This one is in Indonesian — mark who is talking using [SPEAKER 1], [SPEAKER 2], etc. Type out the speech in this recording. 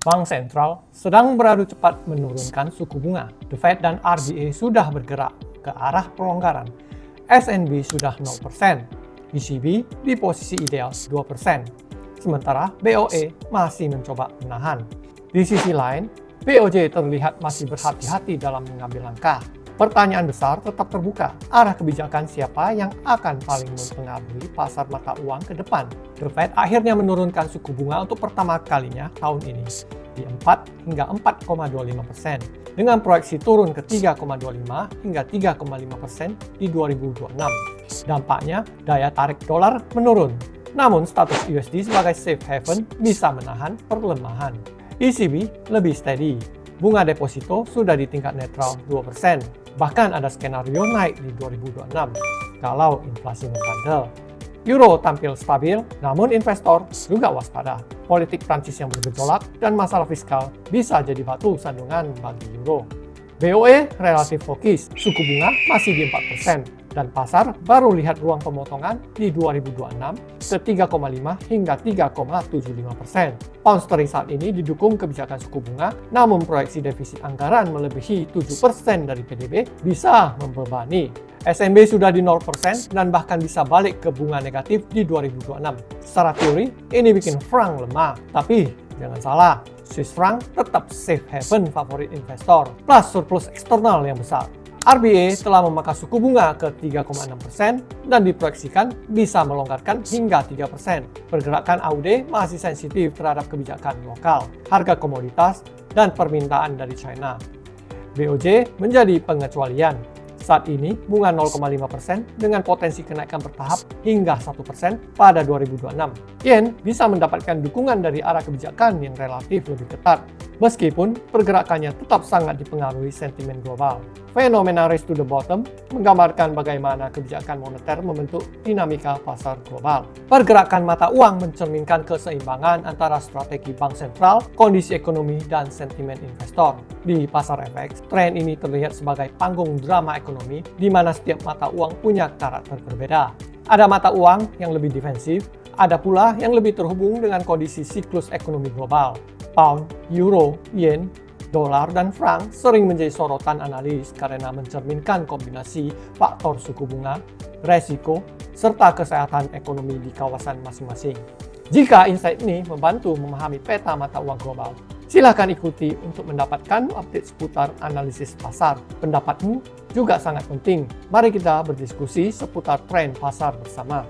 [SPEAKER 1] Bank sentral sedang beradu cepat menurunkan suku bunga. The Fed dan RBA sudah bergerak ke arah pelonggaran. SNB sudah 0%. ECB di posisi ideal 2%. Sementara BOE masih mencoba menahan. Di sisi lain, BOJ terlihat masih berhati-hati dalam mengambil langkah. Pertanyaan besar tetap terbuka, arah kebijakan siapa yang akan paling mempengaruhi pasar mata uang ke depan. The Fed akhirnya menurunkan suku bunga untuk pertama kalinya tahun ini di 4 hingga 4,25% dengan proyeksi turun ke 3,25 hingga 3,5% di 2026. Dampaknya, daya tarik dolar menurun. Namun status USD sebagai safe haven bisa menahan perlemahan. ECB lebih steady. Bunga deposito sudah di tingkat netral 2%. Bahkan ada skenario naik di 2026 kalau inflasi membandel. Euro tampil stabil, namun investor juga waspada. Politik Prancis yang bergejolak dan masalah fiskal bisa jadi batu sandungan bagi euro. BOE relatif fokus, suku bunga masih di 4%, dan pasar baru lihat ruang pemotongan di 2026 ke 3,5 hingga 3,75%. Pound sterling saat ini didukung kebijakan suku bunga, namun proyeksi defisit anggaran melebihi 7% dari PDB bisa membebani. SNB sudah di 0% dan bahkan bisa balik ke bunga negatif di 2026. Secara teori, ini bikin franc lemah, tapi jangan salah, Swiss franc tetap safe haven favorit investor, plus surplus eksternal yang besar. RBA telah memangkas suku bunga ke 3,6% dan diproyeksikan bisa melonggarkan hingga 3%. Pergerakan AUD masih sensitif terhadap kebijakan lokal, harga komoditas, dan permintaan dari China. BOJ menjadi pengecualian. Saat ini bunga 0,5% dengan potensi kenaikan bertahap hingga 1% pada 2026. Yen bisa mendapatkan dukungan dari arah kebijakan yang relatif lebih ketat, meskipun pergerakannya tetap sangat dipengaruhi sentimen global. Fenomena race to the bottom menggambarkan bagaimana kebijakan moneter membentuk dinamika pasar global. Pergerakan mata uang mencerminkan keseimbangan antara strategi bank sentral, kondisi ekonomi, dan sentimen investor. Di pasar FX, tren ini terlihat sebagai panggung drama ekonomi di mana setiap mata uang punya karakter berbeda. Ada mata uang yang lebih defensif, ada pula yang lebih terhubung dengan kondisi siklus ekonomi global. Pound, Euro, Yen, dolar, dan franc sering menjadi sorotan analis karena mencerminkan kombinasi faktor suku bunga, resiko, serta kesehatan ekonomi di kawasan masing-masing. Jika insight ini membantu memahami peta mata uang global, silakan ikuti untuk mendapatkan update seputar analisis pasar. Pendapatmu juga sangat penting. Mari kita berdiskusi seputar tren pasar bersama.